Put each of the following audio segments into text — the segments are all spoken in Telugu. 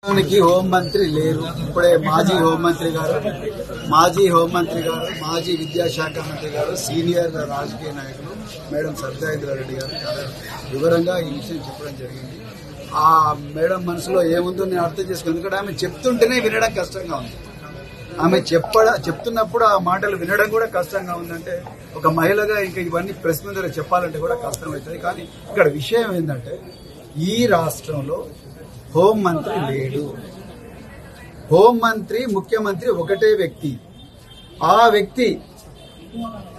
హోంమంత్రి లేరు. ఇప్పుడే మాజీ హోంమంత్రి గారు, మాజీ విద్యాశాఖ మంత్రి గారు, సీనియర్ రాజకీయ నాయకులు మేడం సత్యేంద్ర రెడ్డి గారు చాలా వివరంగా ఈ విషయం చెప్పడం జరిగింది. ఆ మేడం మనసులో ఏముందో నేను అర్థం చేసుకున్నాను. ఎందుకంటే ఆమె చెప్తుంటేనే వినడం కష్టంగా ఉంది. ఆమె చెప్తున్నప్పుడు ఆ మాటలు వినడం కూడా కష్టంగా ఉందంటే ఒక మహిళగా ఇంకా ఇవన్నీ ప్రెస్ ముందర చెప్పాలంటే కూడా కష్టం అవుతుంది. కానీ ఇక్కడ విషయం ఏంటంటే ఈ రాష్ట్రంలో హోంమంత్రి లేడు. హోంమంత్రి, ముఖ్యమంత్రి ఒకటే వ్యక్తి. ఆ వ్యక్తి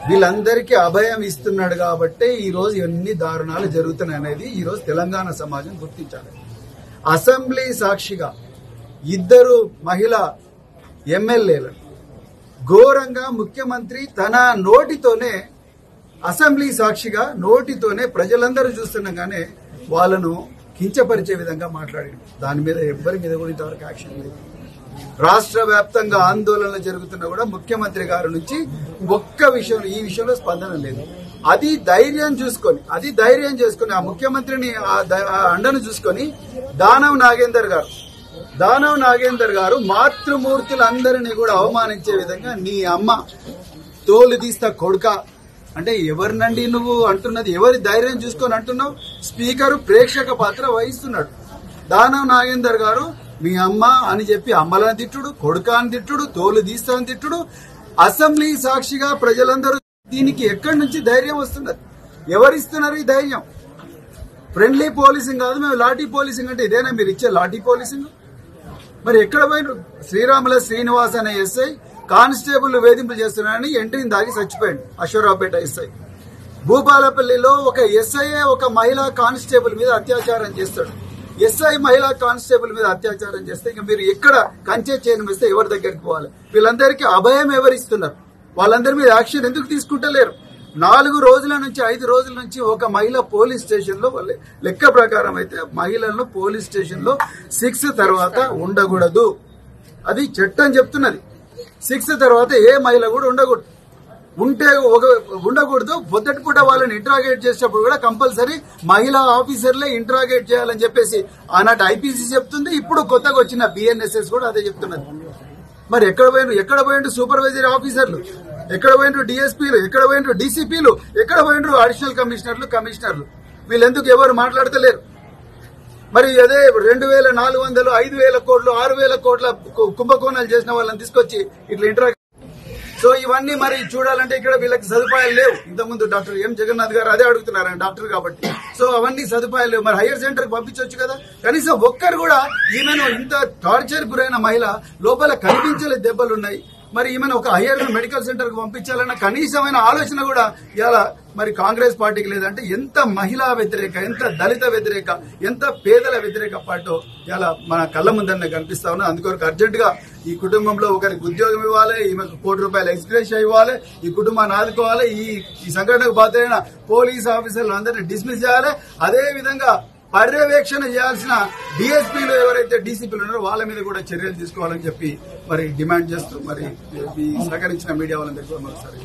వీళ్ళందరికీ అభయం ఇస్తున్నాడు కాబట్టే ఈ రోజు ఎన్ని దారుణాలు జరుగుతున్నాయి అనేది ఈ రోజు తెలంగాణ సమాజం గుర్తించాలి. అసెంబ్లీ సాక్షిగా ఇద్దరు మహిళా ఎమ్మెల్యేలను ఘోరంగా ముఖ్యమంత్రి తన నోటితోనే, అసెంబ్లీ సాక్షిగా నోటితోనే ప్రజలందరూ చూస్తుండగానే వాళ్ళను కించపరిచే విధంగా మాట్లాడారు. దాని మీద ఎవ్వరి మీద కూడా ఇంతవరకు యాక్షన్ లేదు. రాష్ట్ర వ్యాప్తంగా ఆందోళనలు జరుగుతున్నా కూడా ముఖ్యమంత్రి గారి నుంచి ఈ విషయంలో స్పందన లేదు. అది ధైర్యం చేసుకొని ఆ ముఖ్యమంత్రిని ఆ అండను చూసుకొని దానవ్ నాగేందర్ గారు మాతృమూర్తులందరినీ కూడా అవమానించే విధంగా నీ అమ్మ తోలు తీస్తా కొడుక అంటే ఎవరినండి నువ్వు అంటున్నది? ఎవరి ధైర్యం చూసుకొని అంటున్నావు? స్పీకరు ప్రేక్షక పాత్ర వహిస్తున్నాడు. దానవ్ నాగేందర్ గారు మీ అమ్మ అని చెప్పి అమ్మలను తిట్టుడు, కొడుక అని తిట్టుడు, తోలు తీస్తా అని తిట్టుడు. అసెంబ్లీ సాక్షిగా ప్రజలందరూ దీనికి ఎక్కడి నుంచి ధైర్యం వస్తున్నది? ఎవరిస్తున్నారు ఈ ధైర్యం? ఫ్రెండ్లీ పోలీసింగ్ కాదు, మేము లాఠీ పోలీసింగ్ అంటే ఇదేనా మీరు ఇచ్చే లాఠీ పోలీసింగ్? మరి ఎక్కడ పోయిన శ్రీరాముల శ్రీనివాస్ అనే ఎస్ఐ కానిస్టేబుల్ వేధింపులు చేస్తున్నారని ఎంట్రీని దాగి చచ్చిపోయాడు. అశ్వరావుపేట ఎస్ఐ. భూపాలపల్లిలో ఒక ఎస్ఐఏ ఒక మహిళా కానిస్టేబుల్ మీద అత్యాచారం చేస్తాడు. ఎస్ఐ మహిళా కానిస్టేబుల్ మీద అత్యాచారం చేస్తే ఇంకా మీరు ఎక్కడ కంచె చేయని వేస్తే ఎవరి దగ్గరికి పోవాలి? వీళ్ళందరికీ అభయం ఎవరిస్తున్నారు? వాళ్ళందరి మీద యాక్షన్ ఎందుకు తీసుకుంటలేరు? 4 రోజుల నుంచి 5 రోజుల నుంచి ఒక మహిళ పోలీస్ స్టేషన్ లో, లెక్క ప్రకారం అయితే మహిళలను పోలీస్ స్టేషన్ లో 6 తర్వాత ఉండకూడదు. అది చట్టం చెప్తున్నది. 6 తర్వాత ఏ మహిళ కూడా ఉండకూడదు. పొద్దుటి పూట వాళ్ళని ఇంట్రాగేట్ చేసేటప్పుడు కూడా కంపల్సరీ మహిళా ఆఫీసర్లే ఇంట్రాగేట్ చేయాలని చెప్పేసి ఆనాటి ఐపీసీ చెప్తుంది. ఇప్పుడు కొత్తగా వచ్చిన బిఎన్ఎస్ఎస్ కూడా అదే చెప్తున్నది. మరి ఎక్కడ పోయిండ్రు సూపర్వైజరీ ఆఫీసర్లు? ఎక్కడ పోయిండ్రు డిఎస్పీలు? ఎక్కడ పోయిండ్రు డీసీపీలు? ఎక్కడ పోయిండ్రు అడిషనల్ కమిషనర్లు? వీళ్ళెందుకు ఎవరు మాట్లాడతలేరు? మరి అదే 2,400, 5,000 కోట్లు, 6,000 కోట్ల కుంభకోణాలు చేసిన వాళ్ళని తీసుకొచ్చి ఇట్లా ఇంట్రాక్ట్. సో ఇవన్నీ మరి చూడాలంటే ఇక్కడ వీళ్ళకి సదుపాయాలు లేవు. ఇంతకుముందు డాక్టర్ ఎం జగన్నాథ్ గారు అదే అడుగుతున్నారు, ఆయన డాక్టర్ కాబట్టి. సో అవన్నీ సదుపాయాలు లేవు. మరి హైయర్ సెంటర్ కి పంపించవచ్చు కదా. కనీసం ఒక్కరు కూడా ఈమెను ఇంత టార్చర్ గురైన మహిళ లోపల కనిపించలే దెబ్బలున్నాయి. మరి ఈమెను ఒక హైయర్ మెడికల్ సెంటర్ కు పంపించాలన్న కనీసమైన ఆలోచన కూడా ఇలా మరి కాంగ్రెస్ పార్టీకి లేదంటే ఎంత మహిళా వ్యతిరేక, ఎంత దళిత వ్యతిరేక, ఎంత పేదల వ్యతిరేక పార్టీ ఇలా మన కళ్ళ ముందరనే కనిపిస్తా ఉన్నా. అందుకొరకు అర్జెంట్ గా ఈ కుటుంబంలో ఒకరికి ఉద్యోగం ఇవ్వాలి, ఈమెకు ₹1,00,00,000 ఎక్స్గ్రేషియా ఇవ్వాలి, ఈ కుటుంబాన్ని ఆదుకోవాలి, ఈ సంఘటనకు బాధ్యులైన పోలీస్ ఆఫీసర్లు అందరినీ డిస్మిస్ చేయాలి. అదే విధంగా పర్యవేక్షణ చేయాల్సిన డిఎస్పీలు ఎవరైతే డీసీపీలు ఉన్నారో వాళ్ళ మీద కూడా చర్యలు తీసుకోవాలని చెప్పి మరి డిమాండ్ చేస్తూ మరి సహకరించిన మీడియా వాళ్ళందరికీ మరోసారి